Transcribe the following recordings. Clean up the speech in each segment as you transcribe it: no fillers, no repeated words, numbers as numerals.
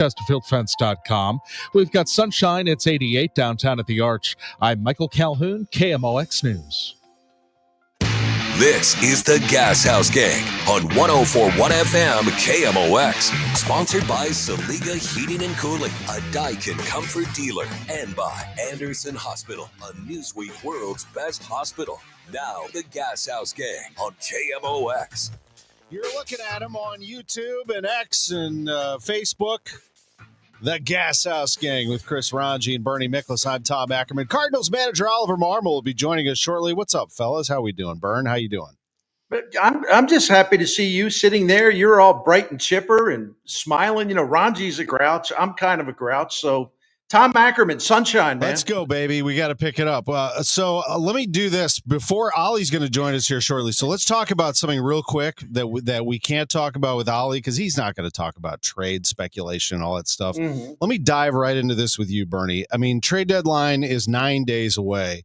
ChesterfieldFence.com. We've got sunshine. It's 88 downtown at the Arch. I'm Michael Calhoun, KMOX News. This is the Gashouse Gang on 104.1 FM KMOX. Sponsored by Saliga Heating and Cooling, a Daikin comfort dealer. And by Anderson Hospital, a Newsweek World's Best Hospital. Now, the Gashouse Gang on KMOX. You're looking at him on YouTube and X and Facebook. The Gashouse Gang with Chris Ranji and Bernie Miklasz. I'm Tom Ackerman. Cardinals manager Oliver Marmol will be joining us shortly. What's up, fellas? How we doing? Bern, how you doing? I'm just happy to see you sitting there. You're all bright and chipper and smiling. You know, Ranji's a grouch. I'm kind of a grouch. So Tom Ackerman, sunshine, man. Let's go, baby. We got to pick it up. So let me do this before Ollie's going to join us here shortly. So let's talk about something real quick that we can't talk about with Ollie because he's not going to talk about trade speculation and all that stuff. Mm-hmm. Let me dive right into this with you, Bernie. I mean, trade deadline is 9 days away.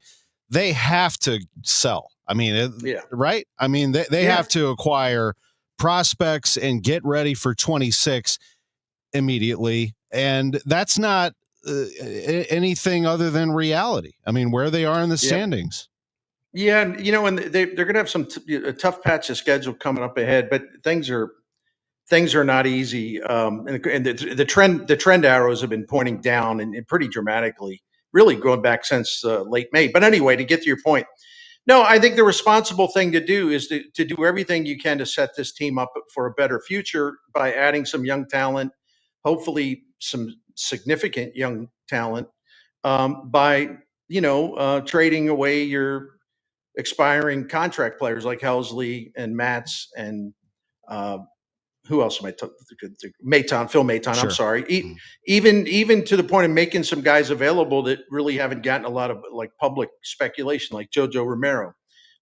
They have to sell. I mean, right? I mean, they have to acquire prospects and get ready for 26 immediately. And that's not anything other than reality. I mean, where they are in the standings. Yeah, and you know, and they're going to have some a tough patch of schedule coming up ahead, but things are not easy. And the trend arrows have been pointing down and pretty dramatically, really going back since late May. But anyway, to get to your point, no, I think the responsible thing to do is to do everything you can to set this team up for a better future by adding some young talent, hopefully some significant young talent, by trading away your expiring contract players like Helsley and Matz and who else am I talking? Phil Maton. Sure. I'm sorry. Even to the point of making some guys available that really haven't gotten a lot of like public speculation, like Jojo Romero,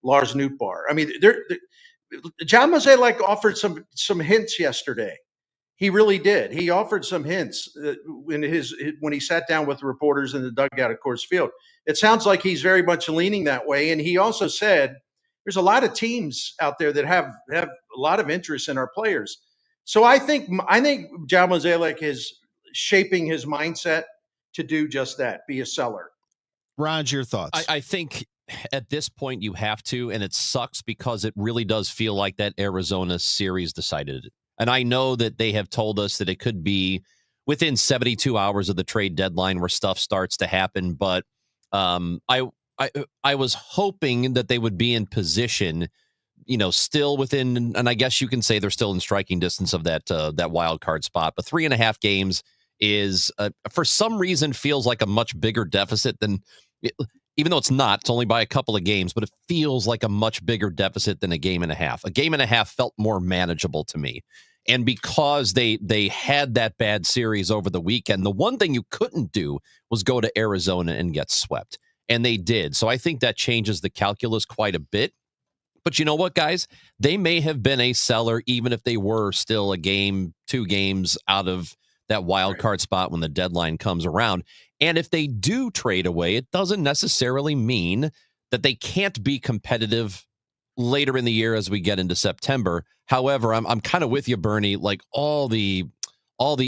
Lars Nootbaar. I mean, John Mozeliak offered some hints yesterday. He really did. He offered some hints when he sat down with the reporters in the dugout at Coors Field. It sounds like he's very much leaning that way. And he also said there's a lot of teams out there that have a lot of interest in our players. So I think John Mozeliak is shaping his mindset to do just that, be a seller. Raj, your thoughts? I think at this point you have to, and it sucks because it really does feel like that Arizona series decided it. And I know that they have told us that it could be within 72 hours of the trade deadline where stuff starts to happen. But I was hoping that they would be in position, still within, and I guess you can say they're still in striking distance of that wild card spot. But 3.5 games is, for some reason, feels like a much bigger deficit than, even though it's not, it's only by a couple of games, but it feels like a much bigger deficit than a game and a half. A game and a half felt more manageable to me. And because they had that bad series over the weekend, the one thing you couldn't do was go to Arizona and get swept. And they did. So I think that changes the calculus quite a bit. But you know what, guys? They may have been a seller even if they were still a game, 2 games out of that wild card spot when the deadline comes around. And if they do trade away, it doesn't necessarily mean that they can't be competitive later in the year as we get into September. However, I'm kind of with you, Bernie. Like all the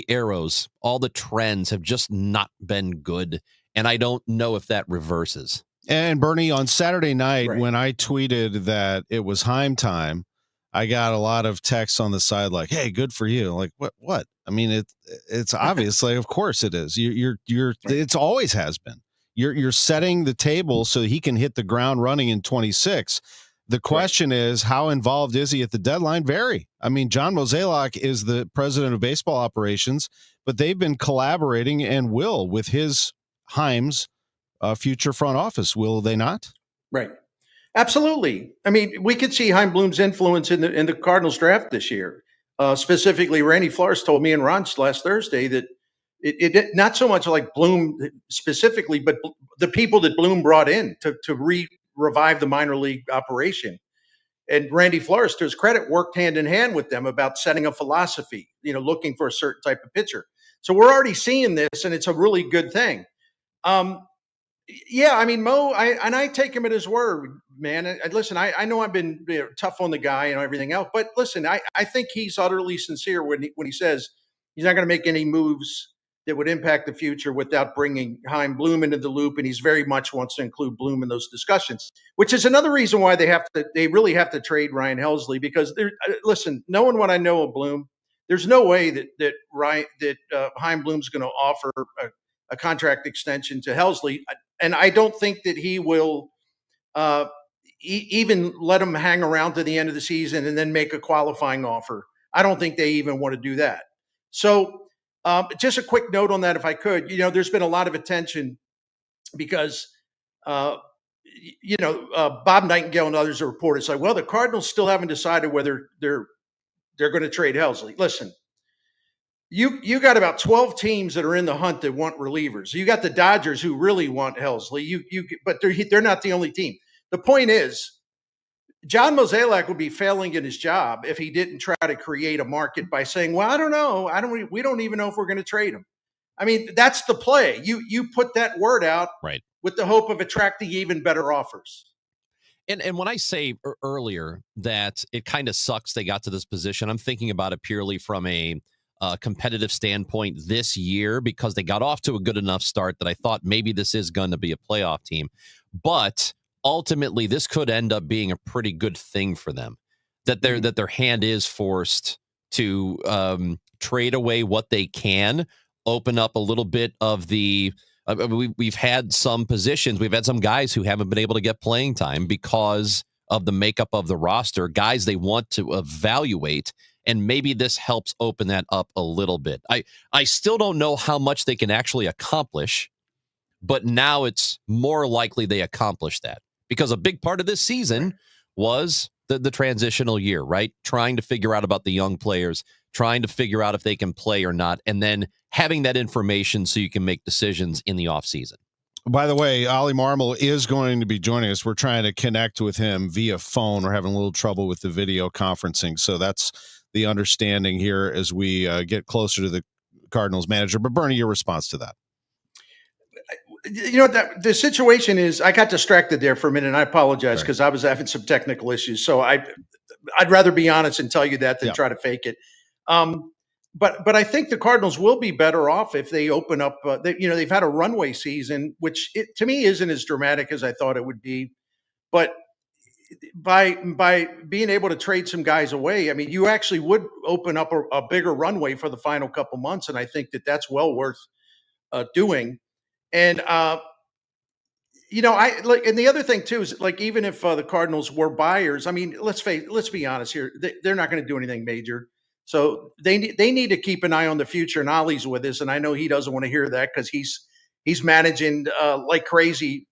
arrows, all the trends have just not been good. And I don't know if that reverses. And Bernie, on Saturday night, when I tweeted that it was Heim time, I got a lot of texts on the side like, "Hey, good for you." Like, what? I mean, it's obviously, of course it is. You're it's always has been. You're setting the table so he can hit the ground running in 26. The question is, how involved is he at the deadline? Very. I mean, John Mozeliak is the president of baseball operations, but they've been collaborating and will with his Heim's future front office, will they not? Right. Absolutely. I mean, we could see Chaim Bloom's influence in the Cardinals draft this year. Specifically, Randy Flores told me and Ron last Thursday that it not so much like Bloom specifically, but the people that Bloom brought in to revive the minor league operation. And Randy Flores, to his credit, worked hand in hand with them about setting a philosophy, looking for a certain type of pitcher. So we're already seeing this, and it's a really good thing. Yeah, I mean, Mo, I take him at his word, man. Listen, I know I've been tough on the guy and everything else, but listen, I think he's utterly sincere when he says He's not going to make any moves that would impact the future without bringing Chaim Bloom into the loop, and he's very much wants to include Bloom in those discussions, which is another reason why they really have to trade Ryan Helsley, because listen, knowing what I know of Bloom, there's no way that Chaim Bloom's going to offer a contract extension to Helsley, and I don't think that he will even let him hang around to the end of the season and then make a qualifying offer. I don't think they even want to do that. So just a quick note on that, if I could. There's been a lot of attention because, Bob Nightingale and others have reported, it's like, well, the Cardinals still haven't decided whether they're going to trade Helsley. Listen, you got about 12 teams that are in the hunt that want relievers. You got the Dodgers who really want Helsley. But they're not the only team. The point is, John Mozeliak would be failing in his job if he didn't try to create a market by saying, well, I don't know. We don't even know if we're going to trade him. I mean, that's the play. You put that word out right, with the hope of attracting even better offers. And when I say earlier that it kind of sucks they got to this position, I'm thinking about it purely from a competitive standpoint this year, because they got off to a good enough start that I thought maybe this is going to be a playoff team. But ultimately, this could end up being a pretty good thing for them, that their hand is forced to trade away what they can, open up a little bit of the. We've had some positions, we've had some guys who haven't been able to get playing time because of the makeup of the roster, guys they want to evaluate, and maybe this helps open that up a little bit. I still don't know how much they can actually accomplish, but now it's more likely they accomplish that, because a big part of this season was the transitional year, right? Trying to figure out about the young players, trying to figure out if they can play or not, and then having that information so you can make decisions in the offseason. By the way, Oli Marmol is going to be joining us. We're trying to connect with him via phone. We're having a little trouble with the video conferencing. So that's the understanding here as we get closer to the Cardinals manager. But Bernie, your response to that? The situation is, I got distracted there for a minute, and I apologize because I was having some technical issues. So I'd rather be honest and tell you that than try to fake it. But I think the Cardinals will be better off if they open up. They've had a runway season, which to me isn't as dramatic as I thought it would be. But by being able to trade some guys away, I mean, you actually would open up a bigger runway for the final couple months, and I think that's well worth doing. And and the other thing too is, like, even if the Cardinals were buyers, I mean, let's be honest here, they're not going to do anything major. So they need to keep an eye on the future. And Ollie's with us, and I know he doesn't want to hear that because he's managing like crazy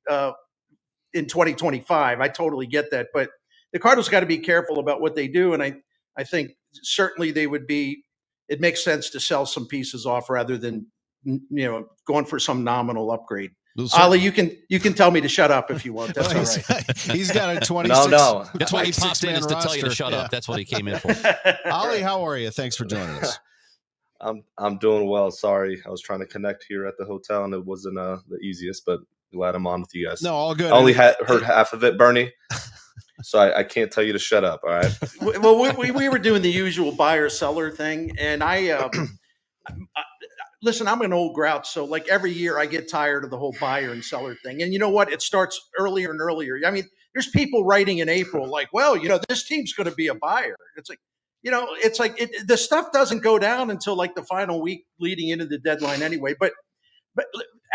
in 2025. I totally get that, but the Cardinals got to be careful about what they do. And I think certainly it makes sense to sell some pieces off rather than going for some nominal upgrade. Oli, you can tell me to shut up if you want. That's all right. He's got a 26. No. That's why he popped in, is to tell you to shut up. That's what he came in for. Oli, how are you? Thanks for joining us. I'm doing well. Sorry, I was trying to connect here at the hotel, and it wasn't the easiest, but glad I'm on with you guys. No, all good. I only heard half of it, Bernie. So I can't tell you to shut up. All right. Well, we were doing the usual buyer seller thing, and listen, I'm an old grouch, so like every year I get tired of the whole buyer and seller thing. And you know what? It starts earlier and earlier. I mean, there's people writing in April like, well, this team's going to be a buyer. It's like, the stuff doesn't go down until like the final week leading into the deadline anyway. But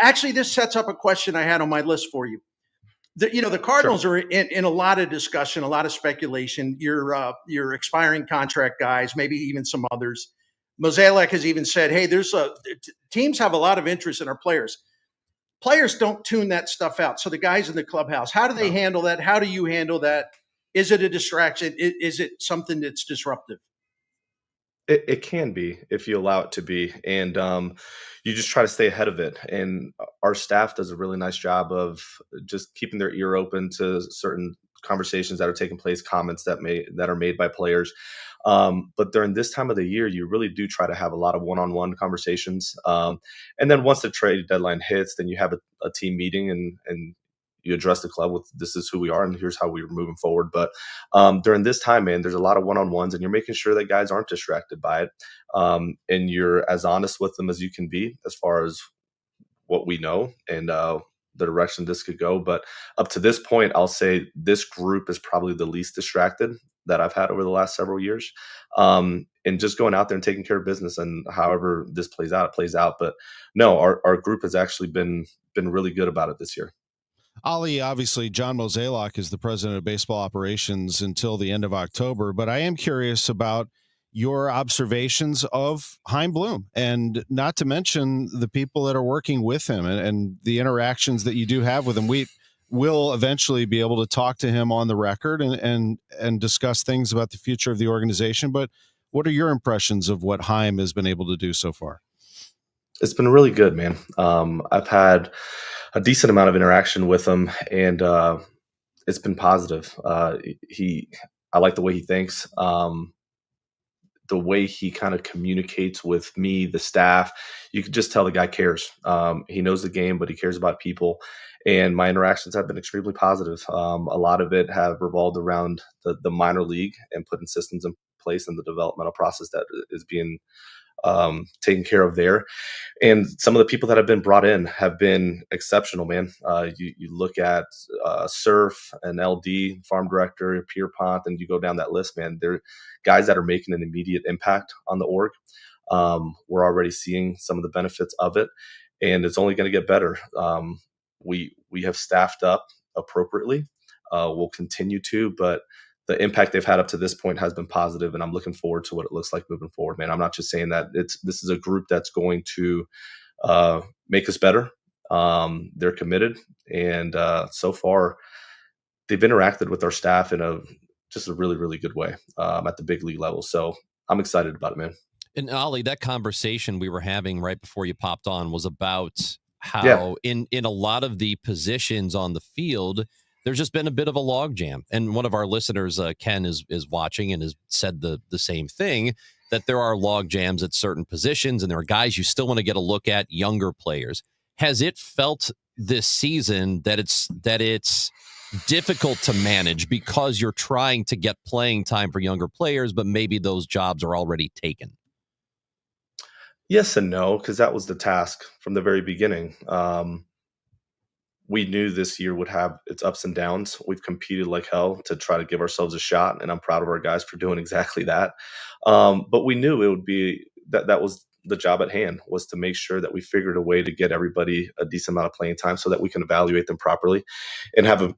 actually, this sets up a question I had on my list for you. The Cardinals are in a lot of discussion, a lot of speculation. Your expiring contract guys, maybe even some others. Mozeliak has even said, hey, teams have a lot of interest in our players. Players don't tune that stuff out. So the guys in the clubhouse, how do they handle that? How do you handle that? Is it a distraction? Is it something that's disruptive? It can be if you allow it to be. And you just try to stay ahead of it. And our staff does a really nice job of just keeping their ear open to certain conversations that are taking place, comments that are made by players. But during this time of the year, you really do try to have a lot of one-on-one conversations. And then once the trade deadline hits, then you have a team meeting and you address the club with, this is who we are and here's how we're moving forward. But during this time, man, there's a lot of one-on-ones, and you're making sure that guys aren't distracted by it. And you're as honest with them as you can be as far as what we know and the direction this could go. But up to this point, I'll say this group is probably the least distracted that I've had over the last several years. And just going out there and taking care of business, and however this plays out, it plays out. But no, our group has actually been really good about it this year. Oli, obviously, John Mozeliak is the president of baseball operations until the end of October, but I am curious about your observations of Chaim Bloom, and not to mention the people that are working with him and the interactions that you do have with him. We will eventually be able to talk to him on the record and discuss things about the future of the organization. But what are your impressions of what Chaim has been able to do so far? It's been really good, man. I've had a decent amount of interaction with him, and it's been positive. I like the way he thinks. The way he kind of communicates with me, the staff, you could just tell the guy cares. He knows the game, but he cares about people. And my interactions have been extremely positive. A lot of it have revolved around the minor league and putting systems in place and the developmental process that is being taken care of there. And some of the people that have been brought in have been exceptional, man. You look at Surf and LD, farm director, Pierpont, and you go down that list, man. They're guys that are making an immediate impact on the org. We're already seeing some of the benefits of it, and it's only going to get better. We have staffed up appropriately. We'll continue to, but the impact they've had up to this point has been positive, and I'm looking forward to what it looks like moving forward, man. I'm not just saying that this is a group that's going to make us better. They're committed, and so far they've interacted with our staff in just a really, really good way at the big league level. So I'm excited about it, man. And Oli, that conversation we were having right before you popped on was about how in a lot of the positions on the field, there's just been a bit of a logjam. And one of our listeners, Ken, is watching and has said the same thing, that there are log jams at certain positions and there are guys you still want to get a look at, younger players. Has it felt this season that it's difficult to manage because you're trying to get playing time for younger players, but maybe those jobs are already taken? Yes and no, because that was the task from the very beginning. We knew this year would have its ups and downs. We've competed like hell to try to give ourselves a shot, and I'm proud of our guys for doing exactly that. But we knew it would be that was the job at hand, was to make sure that we figured a way to get everybody a decent amount of playing time so that we can evaluate them properly and have a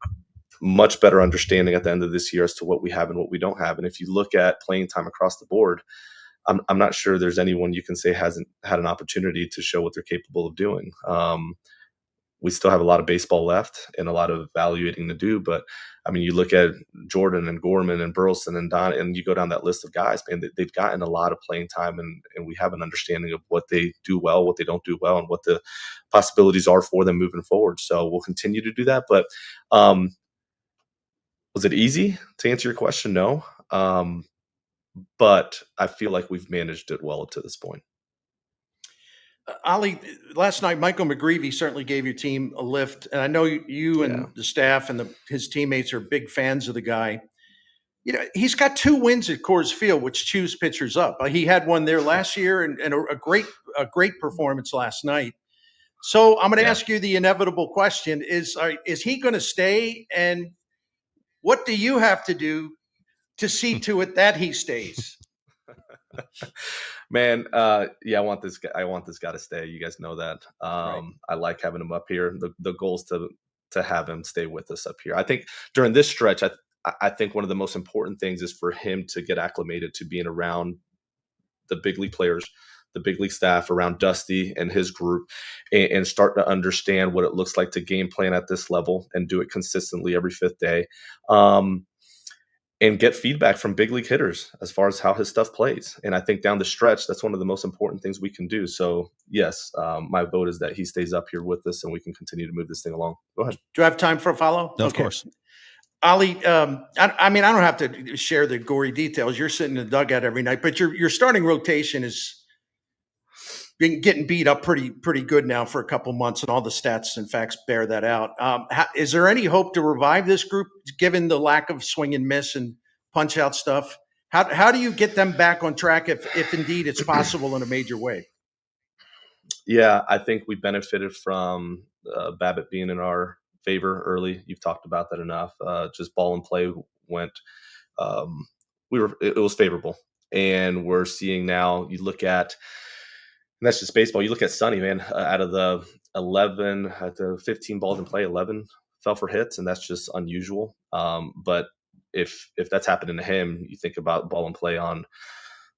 much better understanding at the end of this year as to what we have and what we don't have. And if you look at playing time across the board, I'm not sure there's anyone you can say hasn't had an opportunity to show what they're capable of doing. We still have a lot of baseball left and a lot of evaluating to do. But, I mean, you look at Jordan and Gorman and Burleson and Don, and you go down that list of guys, man, they've gotten a lot of playing time, and we have an understanding of what they do well, what they don't do well, and what the possibilities are for them moving forward. So we'll continue to do that. But was it easy? To answer your question, no. But I feel like we've managed it well up to this point. Oli, last night, Michael McGreevy certainly gave your team a lift. And I know you and the staff and his teammates are big fans of the guy. You know, he's got 2 wins at Coors Field, which chews pitchers up. He had one there last year and a great performance last night. So I'm going to ask you the inevitable question: Is he going to stay? And what do you have to do to see to it that he stays? Man, I want this guy to stay. You guys know that. Right. I like having him up here. The goal is to have him stay with us up here. I think during this stretch, I think one of the most important things is for him to get acclimated to being around the big league players, the big league staff, around Dusty and his group, and start to understand what it looks like to game plan at this level and do it consistently every 5th day. And get feedback from big league hitters as far as how his stuff plays. And I think down the stretch, that's one of the most important things we can do. So yes, my vote is that he stays up here with us and we can continue to move this thing along. Go ahead. Do I have time for a follow? No, of course. Oli, I mean, I don't have to share the gory details. You're sitting in the dugout every night, but your starting rotation is been getting beat up pretty good now for a couple months, and all the stats and facts bear that out. Is there any hope to revive this group, given the lack of swing and miss and punch out stuff? How do you get them back on track if indeed it's possible in a major way? Yeah, I think we benefited from Babbitt being in our favor early. You've talked about that enough. Just ball and play went. It was favorable, and we're seeing now. You look at, and that's just baseball. You look at Sonny, man. Out of the 11, at the 15 balls in play, 11 fell for hits, and that's just unusual. But if that's happening to him, you think about ball and play on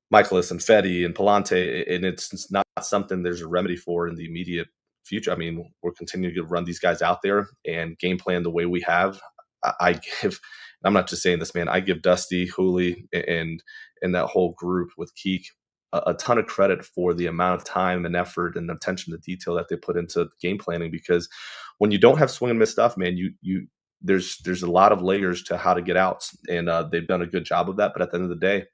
Michaelis and Fetty and Palante, and it's not something there's a remedy for in the immediate future. I mean, we're continuing to run these guys out there and game plan the way we have. I'm not just saying this, man. I give Dusty, Hooley, and that whole group with Keek a ton of credit for the amount of time and effort and attention to detail that they put into game planning. Because when you don't have swing and miss stuff, man, there's a lot of layers to how to get outs, and they've done a good job of that. But at the end of the day,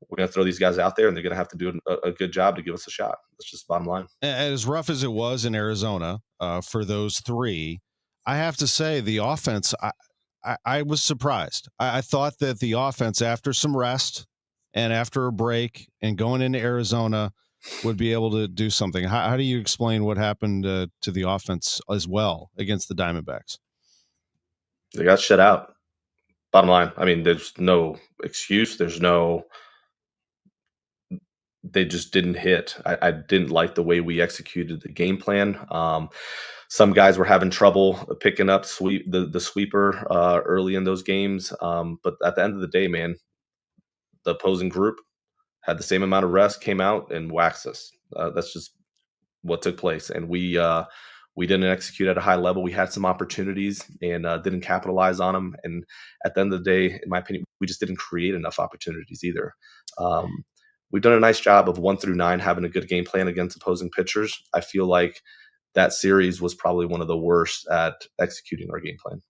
we're going to throw these guys out there, and they're going to have to do a good job to give us a shot. That's just the bottom line. As rough as it was in Arizona for those three, I have to say the offense, I was surprised. I thought that the offense, after some rest and after a break and going into Arizona, would be able to do something. How do you explain what happened to the offense as well against the Diamondbacks? They got shut out. Bottom line. I mean, there's no excuse. They just didn't hit. I didn't like the way we executed the game plan. Some guys were having trouble picking up the sweeper early in those games. But at the end of the day, man, the opposing group had the same amount of rest, came out and waxed us. That's just what took place. And we didn't execute at a high level. We had some opportunities and didn't capitalize on them. And at the end of the day, in my opinion, we just didn't create enough opportunities either. We've done a nice job of 1 through 9 having a good game plan against opposing pitchers. I feel like that series was probably one of the worst at executing our game plan.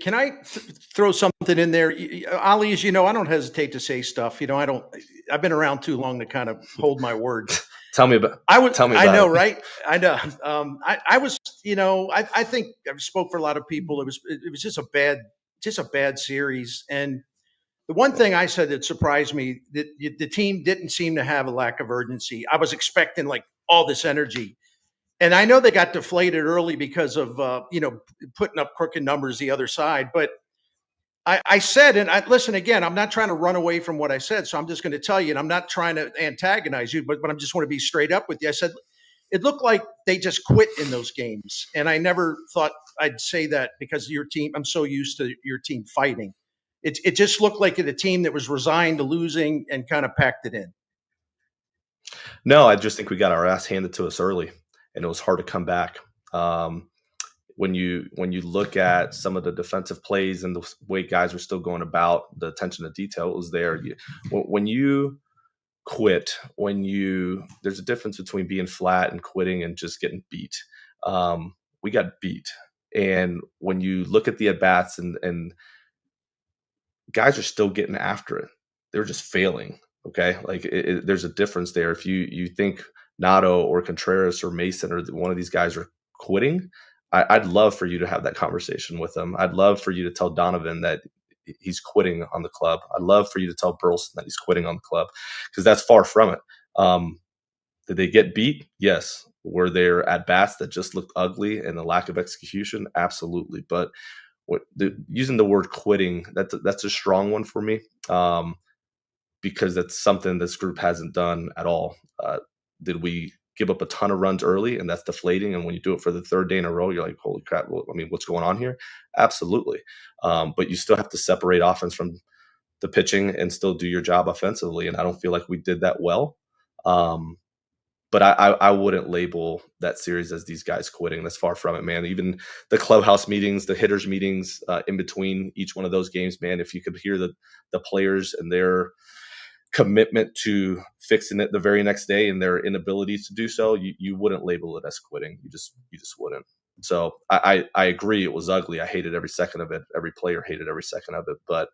Can I throw something in there? Oli, as you know, I don't hesitate to say stuff. I've been around too long to kind of hold my word. Tell me about I know, it. right? I know. I was, I think I spoke for a lot of people. It was just a bad series. And the one thing I said that surprised me, that the team didn't seem to have a lack of urgency. I was expecting like all this energy. And I know they got deflated early because of, putting up crooked numbers the other side. But I said, and listen, again, I'm not trying to run away from what I said. So I'm just going to tell you, and I'm not trying to antagonize you, but I just want to be straight up with you. I said, it looked like they just quit in those games. And I never thought I'd say that because your team, I'm so used to your team fighting. It just looked like a team that was resigned to losing and kind of packed it in. No, I just think we got our ass handed to us early, and it was hard to come back. When you look at some of the defensive plays and the way guys were still going about, the attention to detail was there. When you quit, there's a difference between being flat and quitting and just getting beat. We got beat, and when you look at the at bats and guys are still getting after it, they're just failing. Okay, like there's a difference there. If you think Nato or Contreras or Mason or one of these guys are quitting, I'd love for you to have that conversation with them. I'd love for you to tell Donovan that he's quitting on the club. I'd love for you to tell Burleson that he's quitting on the club, because that's far from it. Did they get beat? Yes. Were there at bats that just looked ugly and the lack of execution? Absolutely. But using the word quitting, that's a strong one for me, because that's something this group hasn't done at all. Did we give up a ton of runs early, and that's deflating? And when you do it for the third day in a row, you're like, holy crap, what's going on here? Absolutely. But you still have to separate offense from the pitching and still do your job offensively. And I don't feel like we did that well. But I wouldn't label that series as these guys quitting. That's far from it, man. Even the clubhouse meetings, the hitters meetings in between each one of those games, man, if you could hear the players and their commitment to fixing it the very next day and their inability to do so, you wouldn't label it as quitting. You just wouldn't. So I agree, it was ugly. I hated every second of it. Every player hated every second of it. But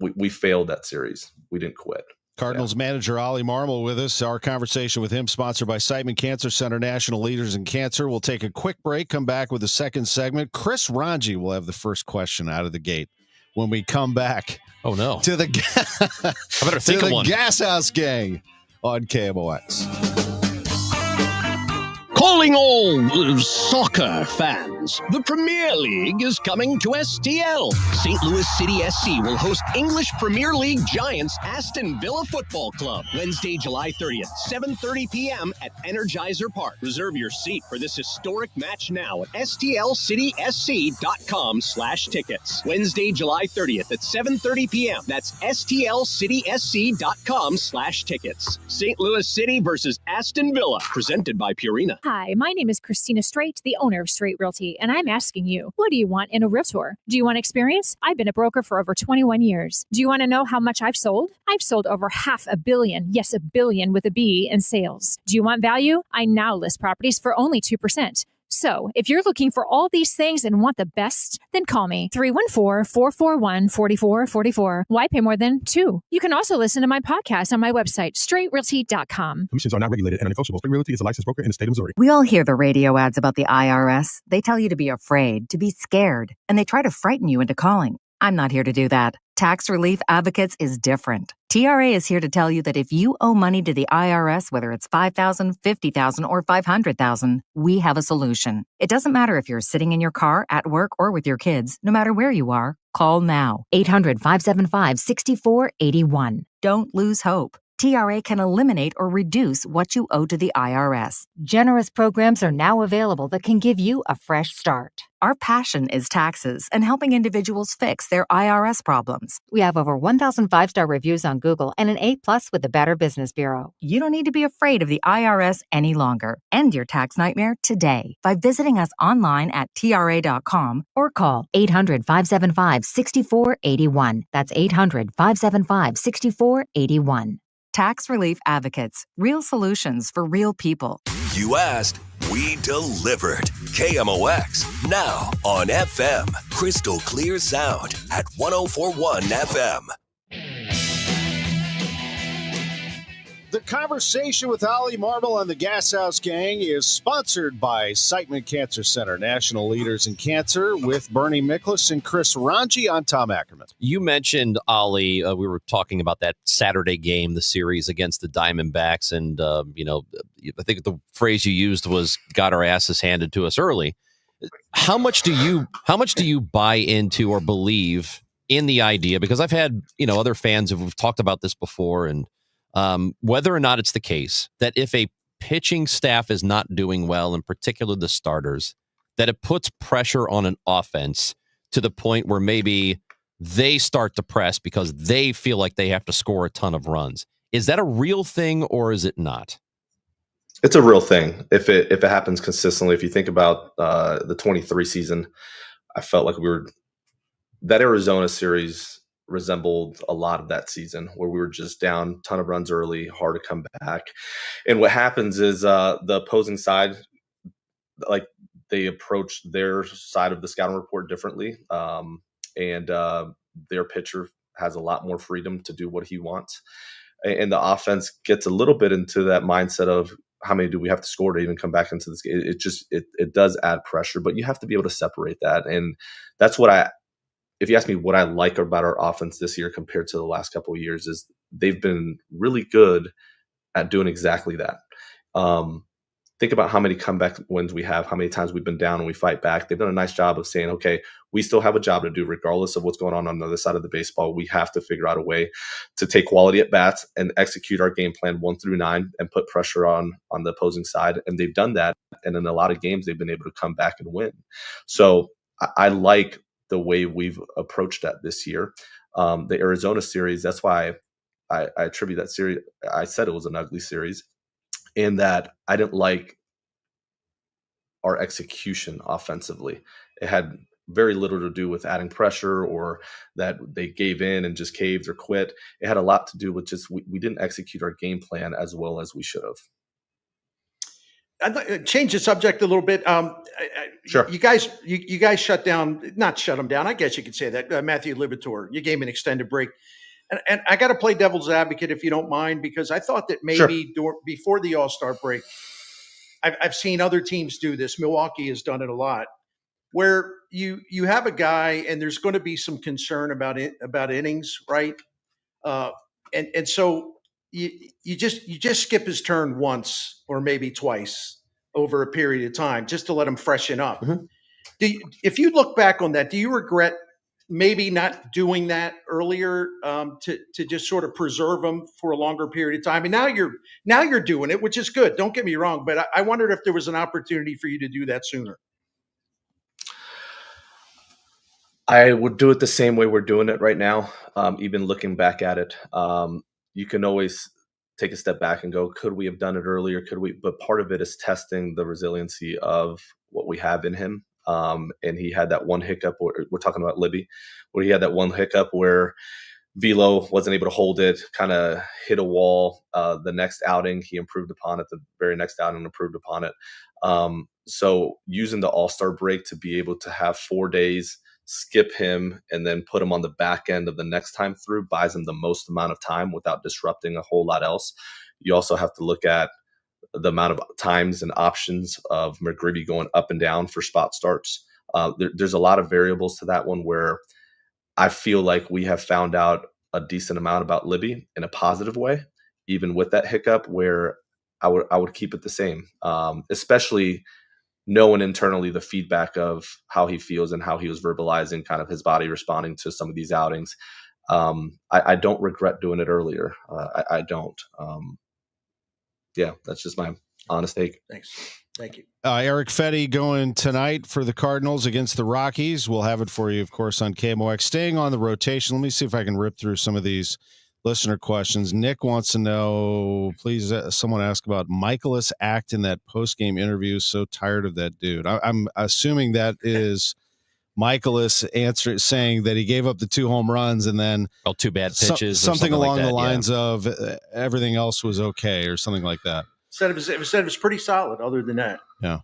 we failed that series. We didn't quit. Cardinals manager Oli Marmol with us. Our conversation with him sponsored by Siteman Cancer Center, National Leaders in Cancer. We'll take a quick break, come back with the second segment. Chris Ranji will have the first question out of the gate when we come back. Oh, no. To the, I better think to of the one. Gashouse Gang on KMOX. Calling all soccer fans, the Premier League is coming to STL. St. Louis City SC will host English Premier League giants Aston Villa Football Club Wednesday, July 30th, 7:30 p.m. at Energizer Park. Reserve your seat for this historic match now at stlcitysc.com/tickets. Wednesday, July 30th at 7:30 p.m. That's stlcitysc.com/tickets. St. Louis City versus Aston Villa, presented by Purina. Hi, my name is Christina Straight, the owner of Straight Realty, and I'm asking you, what do you want in a realtor? Do you want experience? I've been a broker for over 21 years. Do you want to know how much I've sold? I've sold over $500 million, yes, $1 billion with a B, in sales. Do you want value? I now list properties for only 2%. So, if you're looking for all these things and want the best, then call me, 314-441-4444. Why pay more than $2? You can also listen to my podcast on my website, straightrealty.com. Commissions are not regulated and negotiable. Straight Realty is a licensed broker in the state of Missouri. We all hear the radio ads about the IRS. They tell you to be afraid, to be scared, and they try to frighten you into calling. I'm not here to do that. Tax Relief Advocates is different. TRA is here to tell you that if you owe money to the IRS, whether it's $5,000, $50,000, or $500,000, we have a solution. It doesn't matter if you're sitting in your car, at work, or with your kids. No matter where you are, call now. 800-575-6481. Don't lose hope. TRA can eliminate or reduce what you owe to the IRS. Generous programs are now available that can give you a fresh start. Our passion is taxes and helping individuals fix their IRS problems. We have over 1,000 5-star reviews on Google and an A+ with the Better Business Bureau. You don't need to be afraid of the IRS any longer. End your tax nightmare today by visiting us online at TRA.com or call 800-575-6481. That's 800-575-6481. Tax Relief Advocates. Real solutions for real people. You asked, we delivered. KMOX, now on FM. Crystal clear sound at 104.1 FM. The conversation with Oli Marmol on the Gashouse Gang is sponsored by Siteman Cancer Center, National Leaders in Cancer, with Bernie Miklas and Chris Ranji. On Tom Ackerman. You mentioned, Oli, we were talking about that Saturday game, the series against the Diamondbacks, and, I think the phrase you used was got our asses handed to us early. How much do you buy into or believe in the idea? Because I've had, other fans who've talked about this before, and whether or not it's the case that if a pitching staff is not doing well, in particular the starters, that it puts pressure on an offense to the point where maybe they start to press because they feel like they have to score a ton of runs. Is that a real thing or is it not? It's a real thing. If it happens consistently, if you think about the 23 season, I felt like that Arizona series resembled a lot of that season where we were just down a ton of runs early, hard to come back. And what happens is the opposing side, like they approach their side of the scouting report differently. And their pitcher has a lot more freedom to do what he wants. And the offense gets a little bit into that mindset of how many do we have to score to even come back into this game? It does add pressure, but you have to be able to separate that. And that's what if you ask me what I like about our offense this year compared to the last couple of years, is they've been really good at doing exactly that. Think about how many comeback wins we have, how many times we've been down and we fight back. They've done a nice job of saying, okay, we still have a job to do regardless of what's going on the other side of the baseball. We have to figure out a way to take quality at bats and execute our game plan 1 through 9 and put pressure on the opposing side. And they've done that. And in a lot of games, they've been able to come back and win. So I like the way we've approached that this year. The Arizona series, that's why I attribute that series. I said it was an ugly series, in that I didn't like our execution offensively. It had very little to do with adding pressure or that they gave in and just caved or quit. It had a lot to do with just we didn't execute our game plan as well as we should have. I'd like to change the subject a little bit. Sure. You guys not shut them down. I guess you could say that. Matthew Liberatore, you gave him an extended break. And I got to play devil's advocate if you don't mind, because I thought that maybe before the All-Star break, I've seen other teams do this. Milwaukee has done it a lot, where you have a guy and there's going to be some concern about innings, right? And so you just skip his turn once or maybe twice over a period of time just to let him freshen up. Mhm. If you look back on that, do you regret maybe not doing that earlier to just sort of preserve them for a longer period of time? And now you're doing it, which is good. Don't get me wrong, but I wondered if there was an opportunity for you to do that sooner. I would do it the same way we're doing it right now. Even looking back at it, you can always take a step back and go, could we have done it earlier? Could we? But part of it is testing the resiliency of what we have in him. And he had that one hiccup, we're talking about Libby, where he had that one hiccup where Velo wasn't able to hold it, kind of hit a wall. The next outing, he improved upon it. The very next outing, improved upon it. So using the All-Star break to be able to have 4 days, skip him, and then put him on the back end of the next time through buys him the most amount of time without disrupting a whole lot else. You also have to look at the amount of times and options of McGreevy going up and down for spot starts. There's a lot of variables to that one where I feel like we have found out a decent amount about Libby in a positive way, even with that hiccup, where I would keep it the same, especially knowing internally the feedback of how he feels and how he was verbalizing kind of his body responding to some of these outings. I don't regret doing it earlier. I don't. Yeah, that's just my honest take. Thanks. Thank you. Eric Fetty going tonight for the Cardinals against the Rockies. We'll have it for you, of course, on KMOX. Staying on the rotation, let me see if I can rip through some of these listener questions. Nick wants to know, please, someone ask about Michaelis Act in that post-game interview. So tired of that dude. I'm assuming that is Michaelis saying that he gave up the 2 home runs and then two bad pitches, something along like that, the lines of everything else was okay or something like that. Said it was pretty solid. Other than that, yeah.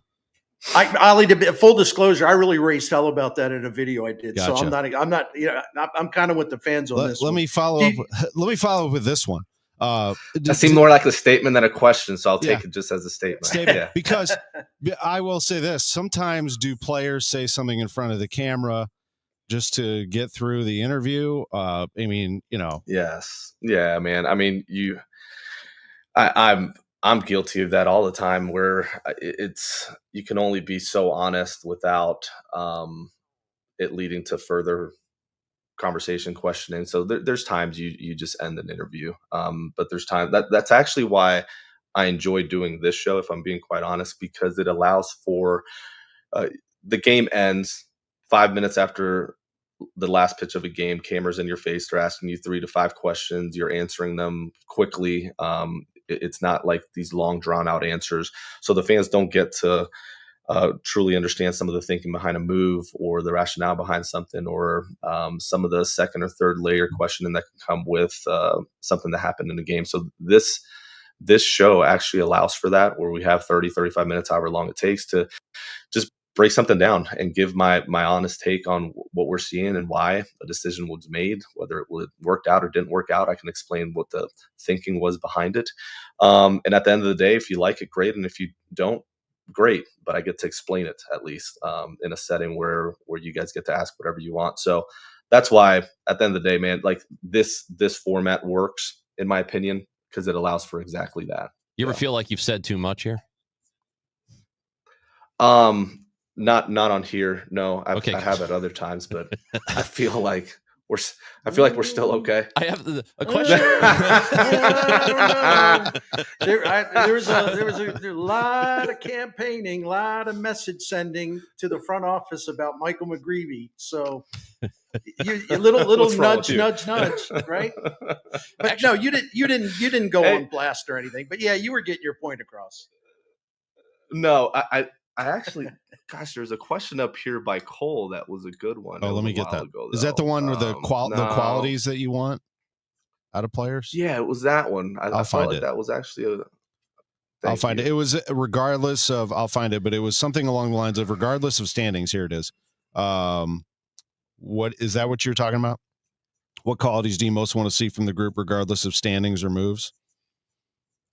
Oli, full disclosure, I really raised hell about that in a video I did. Gotcha. So I'm not. I'm kind of with the fans on this. Let me follow up with this one. That seemed more like a statement than a question, so I'll take it just as a statement. Yeah. Because I will say this: sometimes do players say something in front of the camera just to get through the interview? I mean, Yes. Yeah, man. I mean, I'm guilty of that all the time, where you can only be so honest without it leading to further conversation, questioning. So there's times you just end an interview, but there's time that's actually why I enjoy doing this show, if I'm being quite honest, because it allows for the game ends 5 minutes after the last pitch of a game. Cameras in your face, they're asking you 3 to 5 questions, you're answering them quickly. It's not like these long drawn out answers, so the fans don't get to truly understand some of the thinking behind a move or the rationale behind something, or some of the second or third layer questioning that can come with something that happened in the game. So this show actually allows for that, where we have 30, 35 minutes, however long it takes, to just break something down and give my honest take on what we're seeing and why a decision was made, whether it worked out or didn't work out. I can explain what the thinking was behind it. And at the end of the day, if you like it, great. And if you don't, great. But I get to explain it, at least in a setting where you guys get to ask whatever you want. So that's why at the end of the day, man, like this format works, in my opinion, because it allows for exactly that. You ever feel like you've said too much here? Not on here. No, I have at other times, but I feel like we're still okay. I have a question. There was a lot of campaigning, a lot of message sending to the front office about Michael McGreevy. So you little nudge, right? But no, you didn't go on blast or anything. But yeah, you were getting your point across. No, I actually, gosh, there's a question up here by Cole that was a good one. Oh, let me get that. Is that the one with the qualities that you want out of players? Yeah, it was that one. I felt like that was actually I'll find it. It was regardless of, I'll find it, but it was something along the lines of regardless of standings. Here it is. What is that what you're talking about? What qualities do you most want to see from the group, regardless of standings or moves?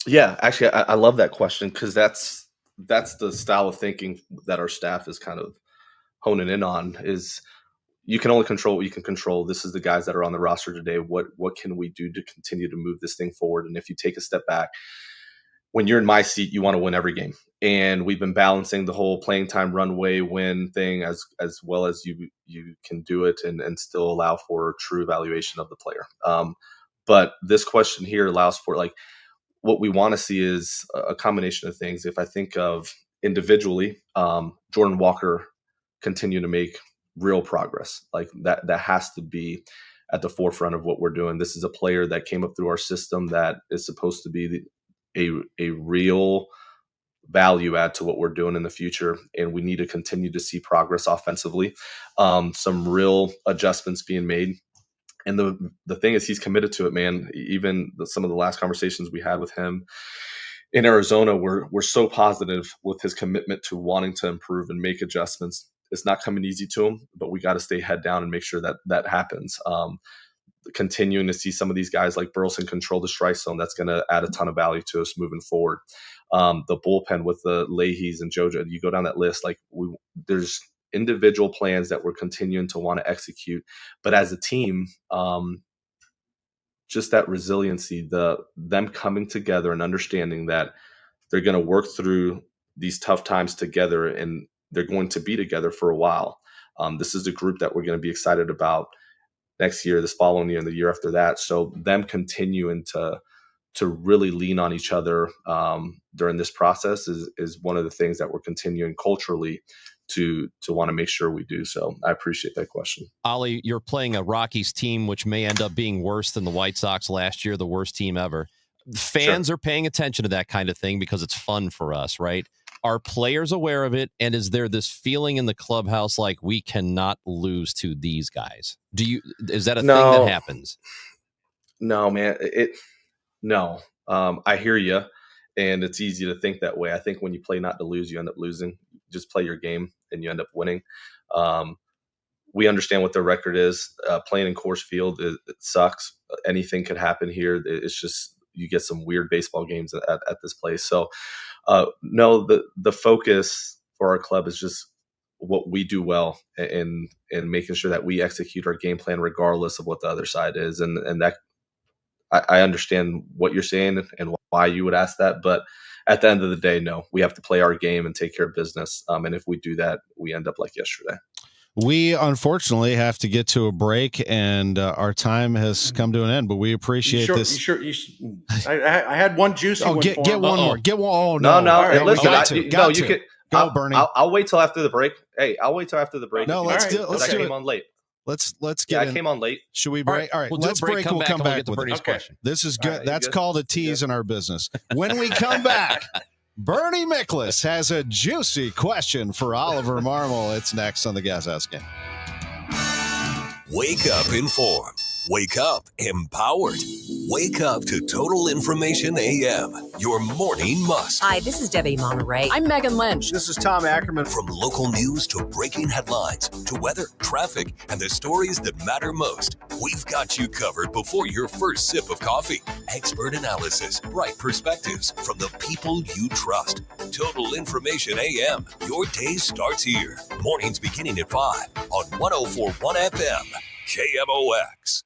Yeah, actually, I love that question because that's the style of thinking that our staff is kind of honing in on. Is you can only control what you can control. This is the guys that are on the roster today. What can we do to continue to move this thing forward? And if you take a step back, when you're in my seat, you want to win every game. And we've been balancing the whole playing time runway win thing as well as you can do it and still allow for true evaluation of the player. But this question here allows for, like, what we want to see is a combination of things. If I think of individually, Jordan Walker continue to make real progress. Like that has to be at the forefront of what we're doing. This is a player that came up through our system that is supposed to be a real value add to what we're doing in the future. And we need to continue to see progress offensively. Some real adjustments being made. And the thing is, he's committed to it, man. Even some of the last conversations we had with him in Arizona were so positive with his commitment to wanting to improve and make adjustments. It's not coming easy to him, but we got to stay head down and make sure that happens. Continuing to see some of these guys like Burleson control the strike zone, that's going to add a ton of value to us moving forward. The bullpen with the Leahys and JoJo, you go down that list, like there's individual plans that we're continuing to want to execute, but as a team, just that resiliency, them coming together and understanding that they're going to work through these tough times together and they're going to be together for a while. This is a group that we're going to be excited about next year, this following year, and the year after that. So them continuing to really lean on each other during this process is one of the things that we're continuing culturally to want to make sure we do. So I appreciate that question. Oli, you're playing a Rockies team, which may end up being worse than the White Sox last year, the worst team ever. Fans are paying attention to that kind of thing because it's fun for us, right? Are players aware of it? And is there this feeling in the clubhouse like we cannot lose to these guys? Is that a thing that happens? No, man. No. I hear you. And it's easy to think that way. I think when you play not to lose, you end up losing. Just play your game and you end up winning. We understand what their record is. Playing in Coors Field, it sucks. Anything could happen here. It's just you get some weird baseball games at this place. So, no, the focus for our club is just what we do well and making sure that we execute our game plan regardless of what the other side is. And that I understand what you're saying and why you would ask that, but at the end of the day, no, we have to play our game and take care of business. And if we do that, we end up like yesterday. We unfortunately have to get to a break, and our time has come to an end. But we appreciate this. I had one juicy one. Get one more. Get one. Oh no! Right, listen, you can go, Bernie. I'll wait till after the break. Hey, I'll wait till after the break. No, let's do it. I came on late. Let's get. I came on late. Should we break? All right, let's break. We'll come back with Bernie's question. This is good. That's called a tease in our business. When we come back, Bernie Miklas has a juicy question for Oliver Marmol. It's next on the Gashouse Gang. Wake up informed. Wake up empowered. Wake up to Total Information AM, your morning must. Hi, this is Debbie Monterey. I'm Megan Lynch. This is Tom Ackerman. From local news to breaking headlines to weather, traffic, and the stories that matter most, we've got you covered before your first sip of coffee. Expert analysis, bright perspectives from the people you trust. Total Information AM, your day starts here. Mornings beginning at 5 on 104.1 FM, KMOX.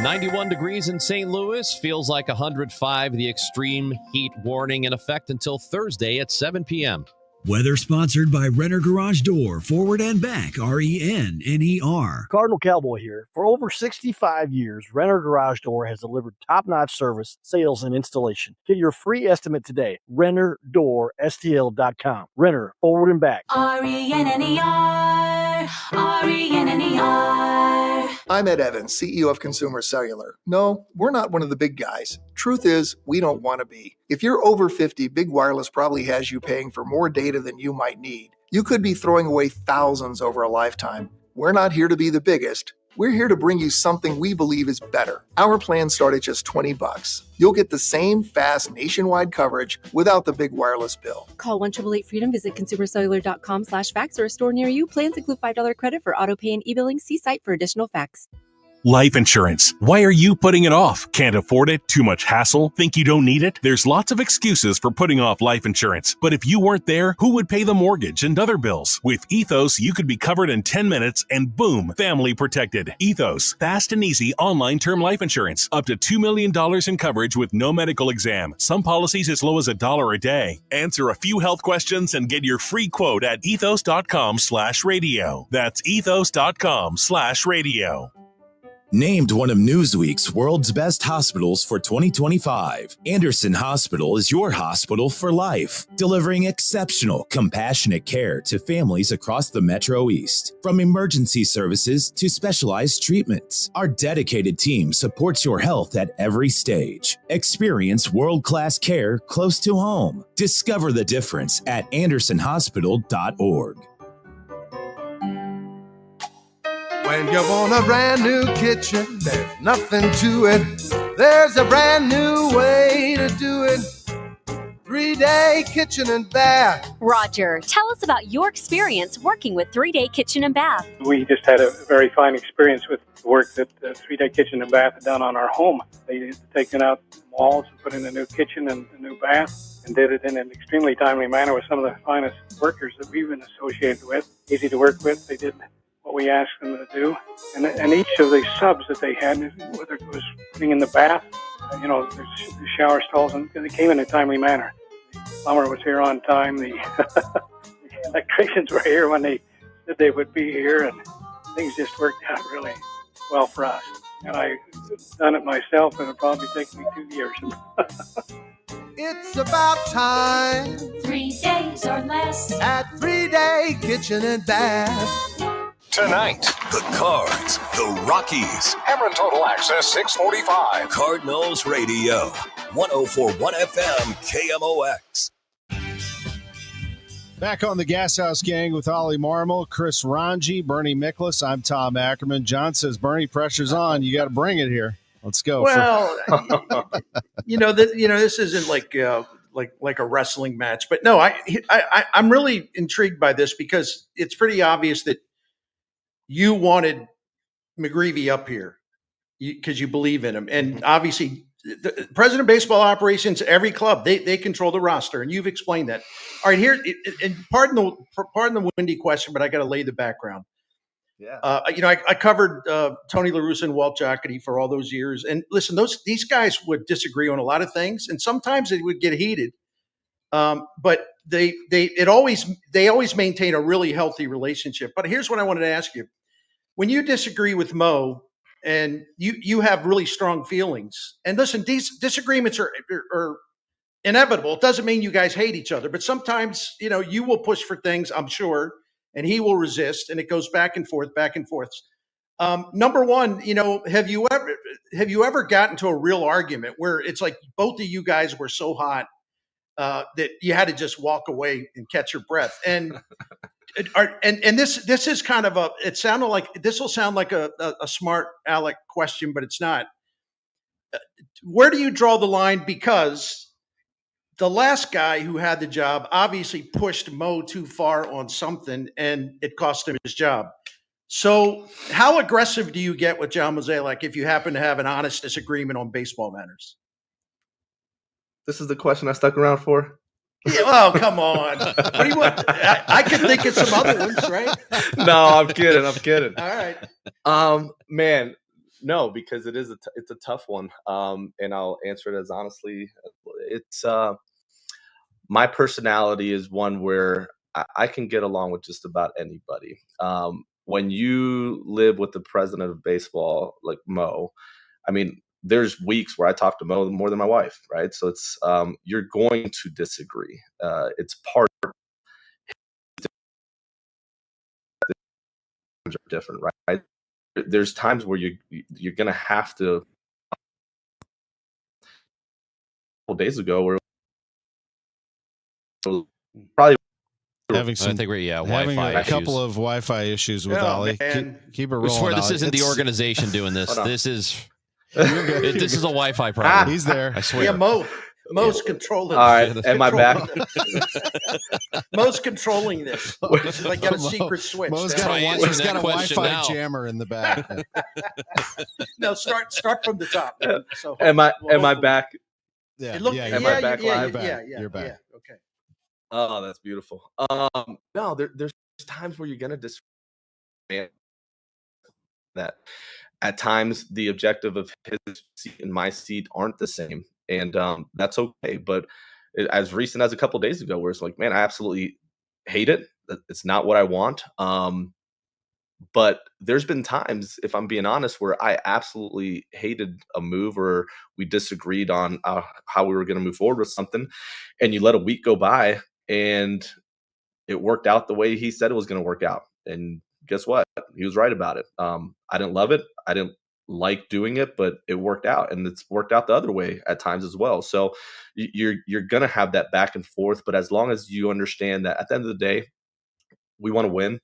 91 degrees in St. Louis, feels like 105. The extreme heat warning in effect until Thursday at 7 p.m. Weather sponsored by Renner Garage Door, forward and back, RENNER. Cardinal Cowboy here. For over 65 years, Renner Garage Door has delivered top-notch service, sales, and installation. Get your free estimate today. RennerDoorSTL.com. Renner, forward and back. RENNER. RENNER. I'm Ed Evans, CEO of Consumer Cellular. No, we're not one of the big guys. Truth is, we don't want to be. If you're over 50, Big Wireless probably has you paying for more data than you might need. You could be throwing away thousands over a lifetime. We're not here to be the biggest, We're here to bring you something we believe is better. Our plans start at just $20. You'll get the same fast nationwide coverage without the big wireless bill. Call 1-888-FREEDOM, visit consumercellular.com/facts or a store near you. Plans include $5 credit for auto pay and e-billing. See site for additional facts. Life insurance. Why are you putting it off? Can't afford it? Too much hassle? Think you don't need it? There's lots of excuses for putting off life insurance. But if you weren't there, who would pay the mortgage and other bills? With Ethos, you could be covered in 10 minutes and boom, family protected. Ethos, fast and easy online term life insurance. Up to $2 million in coverage with no medical exam. Some policies as low as $1 a day. Answer a few health questions and get your free quote at ethos.com/radio. That's ethos.com/radio. Named one of Newsweek's world's best hospitals for 2025, Anderson Hospital is your hospital for life, delivering exceptional, compassionate care to families across the Metro East. From emergency services to specialized treatments, our dedicated team supports your health at every stage. Experience world-class care close to home. Discover the difference at andersonhospital.org. When you want a brand new kitchen, there's nothing to it. There's a brand new way to do it. 3-Day Kitchen and Bath. Roger, tell us about your experience working with 3-Day Kitchen and Bath. We just had a very fine experience with the work that 3-Day Kitchen and Bath had done on our home. They had taken out walls and put in a new kitchen and a new bath and did it in an extremely timely manner with some of the finest workers that we've been associated with. Easy to work with. They did what we asked them to do. And each of the subs that they had, whether it was putting in the bath, the shower stalls, and they came in a timely manner. The plumber was here on time. The electricians were here when they said they would be here, and things just worked out really well for us. And I've done it myself, and it'll probably take me 2 years. It's about time. 3 days or less at 3-Day Kitchen and Bath. Tonight, the Cards, the Rockies. Cameron Total Access 645. Cardinals Radio, 104.1 FM, KMOX. Back on the Gashouse Gang with Oli Marmol, Chris Ranji, Bernie Miklas. I'm Tom Ackerman. John says, Bernie, pressure's on. You got to bring it here. Let's go. Well, this isn't like a wrestling match, but no, I'm really intrigued by this because it's pretty obvious that you wanted McGreevy up here because you believe in him. And obviously the president of baseball operations, every club, they control the roster. And you've explained that. All right, here, and pardon the windy question, but I got to lay the background. Yeah. I covered Tony La Russa and Walt Jocketty for all those years. And listen, these guys would disagree on a lot of things. And sometimes they would get heated. But they always maintain a really healthy relationship. But here's what I wanted to ask you. When you disagree with Mo and you have really strong feelings, and listen, these disagreements are inevitable. It doesn't mean you guys hate each other, but sometimes, you will push for things, I'm sure, and he will resist, and it goes back and forth. Number one, have you ever gotten to a real argument where it's like both of you guys were so hot that you had to just walk away and catch your breath? And this is kind of it sounded like this will sound like a smart aleck question, but it's not. Where do you draw the line? Because the last guy who had the job obviously pushed Mo too far on something, and it cost him his job. So how aggressive do you get with John Mozeliak if you happen to have an honest disagreement on baseball matters? This is the question I stuck around for. Yeah, well, come on. What do you want? I could think of some other ones, right? No, I'm kidding. All right. Man, no, because it's a tough one. And I'll answer it as honestly. It's my personality is one where I can get along with just about anybody. When you live with the president of baseball, like Mo, I mean, there's weeks where I talk to Mo more than my wife, right? So it's you're going to disagree. It's part of different, right? There's times where you're going to have to. A couple days ago, where probably having some, I think we're having Wi-Fi a couple of Wi-Fi issues with Ollie. Keep it rolling. I swear this Ollie. isn't the organization doing this. This is this is a Wi-Fi problem. He's there. I swear. Yeah, Mo's controlling. All right, am I back? Mo's controlling this. I got a secret switch. Mo's got a Wi-Fi jammer in the back. No, start from the top. So am I back? Yeah, am I back live? Yeah, you're back. Yeah, okay. Oh, that's beautiful. No, there's times where you're gonna disagree. That at times the objective of his seat and my seat aren't the same, and that's okay. But as recent as a couple of days ago, where it's like, man, I absolutely hate it. It's not what I want. But there's been times, if I'm being honest, where I absolutely hated a move or we disagreed on how we were going to move forward with something, and you let a week go by and it worked out the way he said it was going to work out. And guess what? He was right about it. I didn't love it. I didn't like doing it, but it worked out, and it's worked out the other way at times as well. So you're going to have that back and forth, but as long as you understand that at the end of the day, we want to win.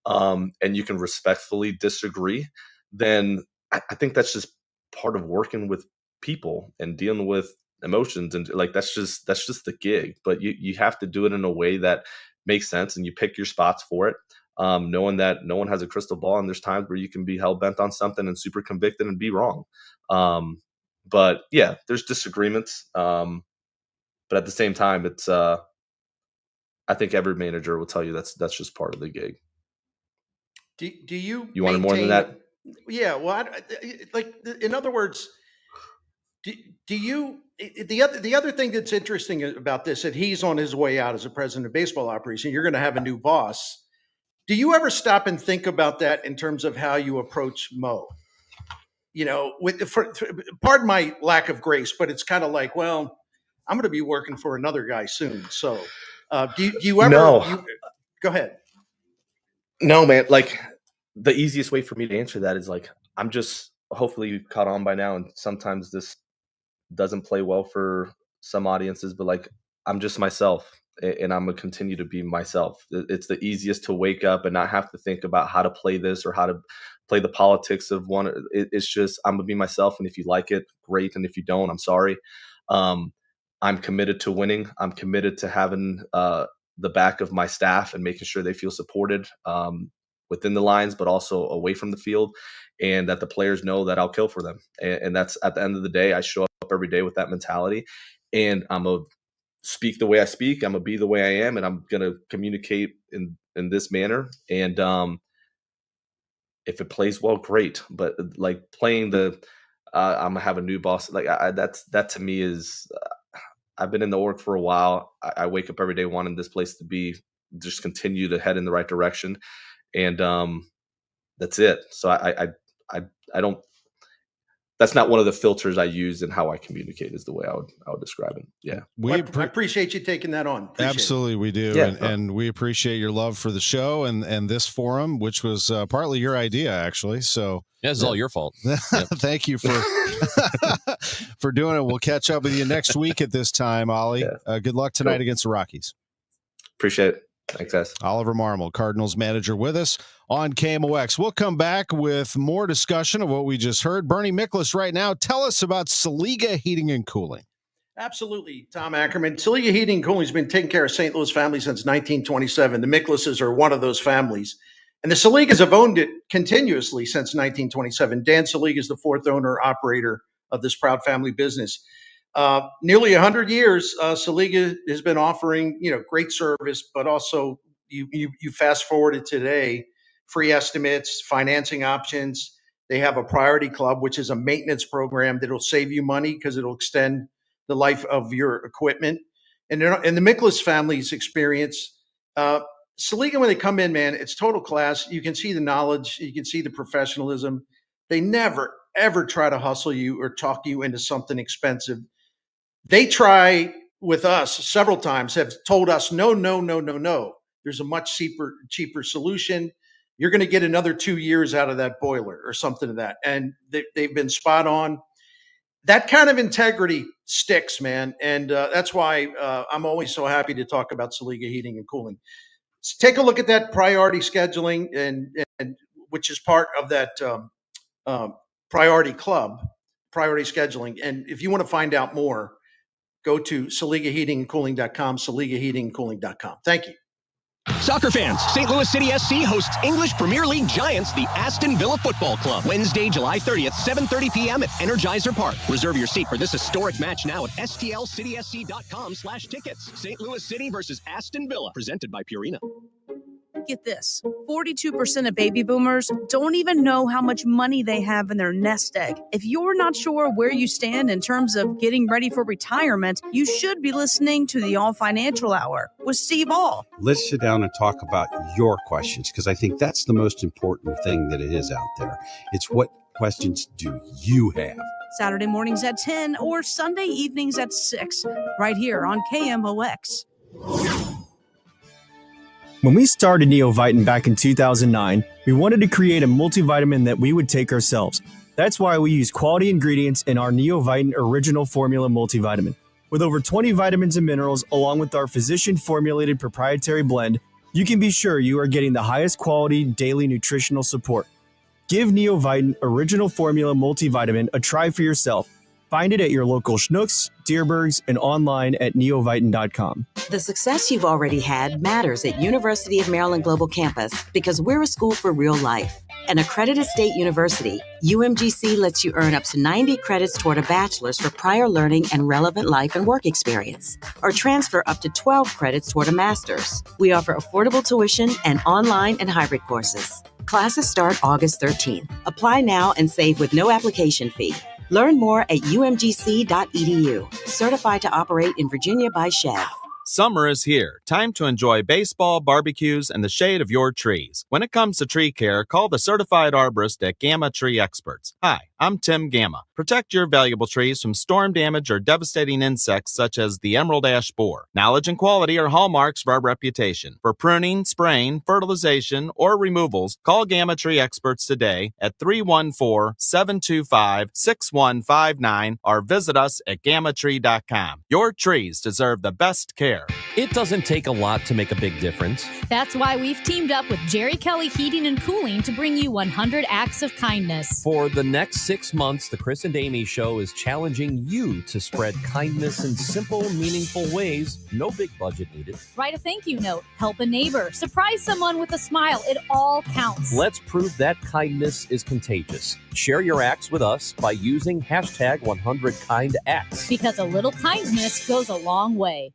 And you can respectfully disagree, then I think that's just part of working with people and dealing with emotions. And like, that's just the gig, but you have to do it in a way that makes sense, and you pick your spots for it. Knowing that no one has a crystal ball, and there's times where you can be hell bent on something and super convicted and be wrong. But yeah, there's disagreements. But at the same time, it's, I think every manager will tell you that's just part of the gig. Do you wanted more than that? Yeah. Well, in other words, do you, the other thing that's interesting about this, that he's on his way out as a president of baseball operation, you're going to have a new boss. Do you ever stop and think about that in terms of how you approach Mo? You know, pardon my lack of grace, but it's kind of like, well, I'm going to be working for another guy soon. So do you ever, go ahead. No, man, like the easiest way for me to answer that is like, I'm just, hopefully you've caught on by now, and sometimes this doesn't play well for some audiences, but like, I'm just myself, and I'm going to continue to be myself. It's the easiest to wake up and not have to think about how to play this or how to play the politics of one. It's just, I'm going to be myself. And if you like it, great. And if you don't, I'm sorry. I'm committed to winning. I'm committed to having, the back of my staff and making sure they feel supported within the lines, but also away from the field, and that the players know that I'll kill for them. And that's, at the end of the day, I show up every day with that mentality, and I'm a speak the way I speak. I'm gonna be the way I am, and I'm gonna communicate in this manner. And if it plays well, great. But like playing I'm gonna have a new boss. Like that to me is. I've been in the org for a while. I wake up every day wanting this place to be just continue to head in the right direction, and that's it. So I don't. That's not one of the filters I use in how I communicate. Is the way I would describe it. Yeah, I appreciate you taking that on. Absolutely, we do, Yeah. and we appreciate your love for the show and this forum, which was partly your idea, actually. So yeah, it's all your fault. Thank you for for doing it. We'll catch up with you next week at this time, Ollie. Good luck tonight against the Rockies. Appreciate it. Thanks, guys. Oliver Marmol, Cardinals manager, with us on KMOX. We'll come back with more discussion of what we just heard. Bernie Miklas right now. Tell us about Saliga Heating and Cooling. Absolutely, Tom Ackerman. Saliga Heating and Cooling has been taking care of St. Louis families since 1927. The Miklases are one of those families. And the Saligas have owned it continuously since 1927. Dan Saliga is the fourth owner operator of this proud family business. Nearly 100 years, Saliga has been offering, great service, but also you fast forwarded today, free estimates, financing options. They have a priority club, which is a maintenance program that will save you money because it'll extend the life of your equipment. And in the Miklas family's experience, Saliga, when they come in, man, it's total class. You can see the knowledge, you can see the professionalism. They never, ever try to hustle you or talk you into something expensive. They try with us several times, have told us, no. There's a much cheaper solution. You're going to get another 2 years out of that boiler or something of that. And they've been spot on. That kind of integrity sticks, man. And that's why I'm always so happy to talk about Saliga Heating and Cooling. take a look at that priority scheduling, and which is part of that priority club, priority scheduling. And if you want to find out more, go to SaligaHeatingandCooling.com, SaligaHeatingandCooling.com. Thank you. Soccer fans, St. Louis City SC hosts English Premier League giants, the Aston Villa Football Club. Wednesday, July 30th, 7:30 p.m. at Energizer Park. Reserve your seat for this historic match now at stlcitysc.com/tickets. St. Louis City versus Aston Villa, presented by Purina. Get this, 42% of baby boomers don't even know how much money they have in their nest egg. If you're not sure where you stand in terms of getting ready for retirement, you should be listening to the All Financial Hour with Steve All. Let's sit down and talk about your questions, because I think that's the most important thing that it is out there. It's what questions do you have? Saturday mornings at 10 or Sunday evenings at 6, right here on KMOX. When we started Neoviten back in 2009, we wanted to create a multivitamin that we would take ourselves. That's why we use quality ingredients in our Neoviten Original Formula multivitamin. With over 20 vitamins and minerals, along with our physician-formulated proprietary blend, you can be sure you are getting the highest quality daily nutritional support. Give Neoviten Original Formula multivitamin a try for yourself. Find it at your local Schnucks, Dierbergs, and online at neoviten.com. The success you've already had matters at University of Maryland Global Campus because we're a school for real life. An accredited state university, UMGC lets you earn up to 90 credits toward a bachelor's for prior learning and relevant life and work experience, or transfer up to 12 credits toward a master's. We offer affordable tuition and online and hybrid courses. Classes start August 13th. Apply now and save with no application fee. Learn more at umgc.edu. Certified to operate in Virginia by Chev. Summer is here. Time to enjoy baseball, barbecues, and the shade of your trees. When it comes to tree care, call the certified arborist at Gamma Tree Experts. Hi, I'm Tim Gamma. Protect your valuable trees from storm damage or devastating insects such as the emerald ash borer. Knowledge and quality are hallmarks of our reputation. For pruning, spraying, fertilization, or removals, call Gamma Tree Experts today at 314-725-6159 or visit us at gammatree.com. Your trees deserve the best care. It doesn't take a lot to make a big difference. That's why we've teamed up with Jerry Kelly Heating and Cooling to bring you 100 acts of kindness. For the next 6 months, the Chris and Amy Show is challenging you to spread kindness in simple, meaningful ways. No big budget needed. Write a thank you note, help a neighbor, surprise someone with a smile. It all counts. Let's prove that kindness is contagious. Share your acts with us by using hashtag 100KindActs. Because a little kindness goes a long way.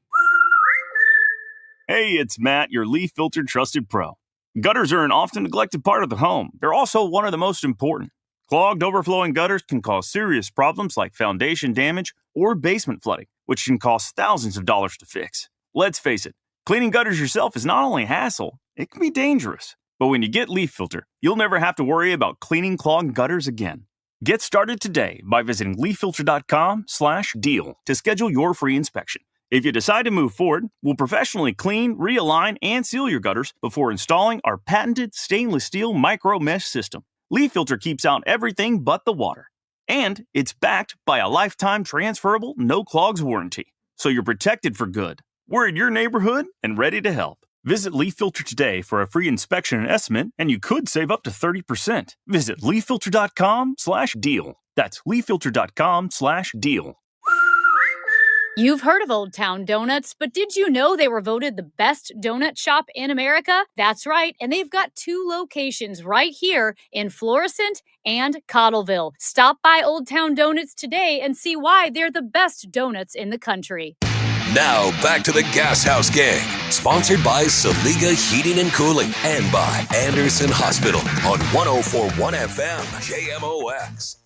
Hey, it's Matt, your leaf filter trusted pro. Gutters are an often neglected part of the home. They're also one of the most important. Clogged, overflowing gutters can cause serious problems like foundation damage or basement flooding, which can cost thousands of dollars to fix. Let's face it, cleaning gutters yourself is not only a hassle, it can be dangerous. But when you get Leaf Filter, you'll never have to worry about cleaning clogged gutters again. Get started today by visiting leaffilter.com/deal to schedule your free inspection. If you decide to move forward, we'll professionally clean, realign, and seal your gutters before installing our patented stainless steel micro mesh system. Leaf Filter keeps out everything but the water. And it's backed by a lifetime transferable no clogs warranty. So you're protected for good. We're in your neighborhood and ready to help. Visit Leaf Filter today for a free inspection and estimate, and you could save up to 30%. Visit leaffilter.com/deal. That's leaffilter.com/deal. You've heard of Old Town Donuts, but did you know they were voted the best donut shop in America? That's right, and they've got 2 locations right here in Florissant and Cottleville. Stop by Old Town Donuts today and see why they're the best donuts in the country. Now back to the Gashouse Gang, sponsored by Saliga Heating and Cooling and by Anderson Hospital on 104.1 FM KMOX.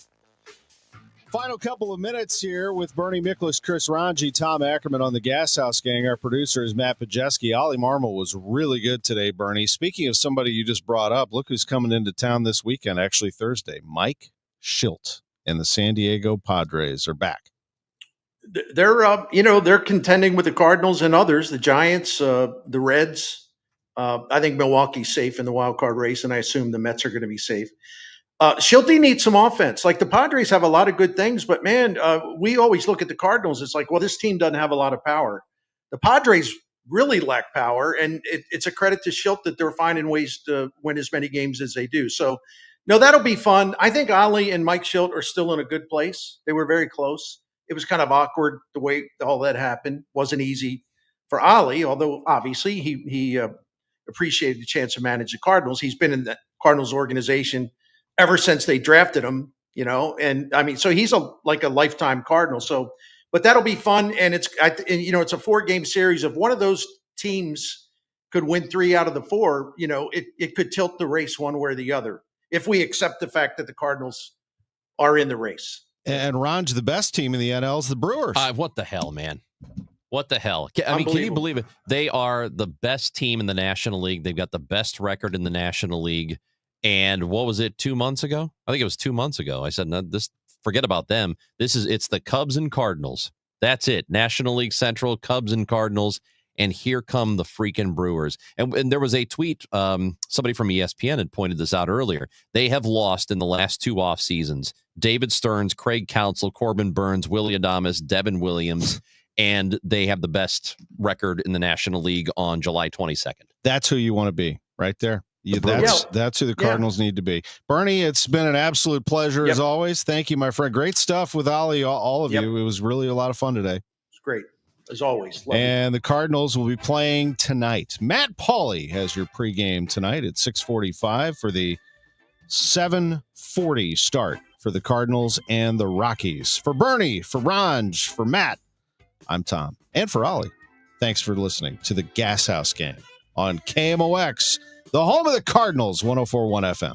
Final couple of minutes here with Bernie Miklasz, Chris Ranji, Tom Ackerman on the Gashouse Gang. Our producer is Matt Pajeski. Oli Marmol was really good today, Bernie. Speaking of somebody you just brought up, look who's coming into town this weekend, actually Thursday. Mike Shildt and the San Diego Padres are back. They're contending with the Cardinals and others, the Giants, the Reds. I think Milwaukee's safe in the wild card race, and I assume the Mets are going to be safe. Shildt needs some offense. Like the Padres have a lot of good things, but man, we always look at the Cardinals. It's like, well, this team doesn't have a lot of power. The Padres really lack power. And it's a credit to Schilt that they're finding ways to win as many games as they do. So, no, that'll be fun. I think Oli and Mike Schilt are still in a good place. They were very close. It was kind of awkward the way all that happened. Wasn't easy for Oli, although obviously he appreciated the chance to manage the Cardinals. He's been in the Cardinals organization ever since they drafted him, and I mean, so he's like a lifetime Cardinal. So, but that'll be fun. And it's a 4-game series. If one of those teams could win 3 out of the 4, it could tilt the race one way or the other, if we accept the fact that the Cardinals are in the race. And Ron's the best team in the NL is the Brewers. What the hell, man? What the hell? I mean, can you believe it? They are the best team in the National League. They've got the best record in the National League. And what was it, 2 months ago? I think it was 2 months ago. I said, no, forget about them. It's the Cubs and Cardinals. That's it. National League Central, Cubs and Cardinals. And here come the freaking Brewers. And there was a tweet. Somebody from ESPN had pointed this out earlier. They have lost in the last 2 off seasons. David Stearns, Craig Counsell, Corbin Burns, Willie Adames, Devin Williams. And they have the best record in the National League on July 22nd. That's who you want to be right there. That's who the Cardinals need to be. Bernie, it's been an absolute pleasure as always. Thank you, my friend. Great stuff with Oli, all of you. It was really a lot of fun today. It's great, as always. And the Cardinals will be playing tonight. Matt Pauley has your pregame tonight at 6:45 for the 7:40 start for the Cardinals and the Rockies. For Bernie, for Ranj, for Matt, I'm Tom. And for Oli, thanks for listening to the Gashouse Gang on KMOX, the home of the Cardinals, 104.1 FM.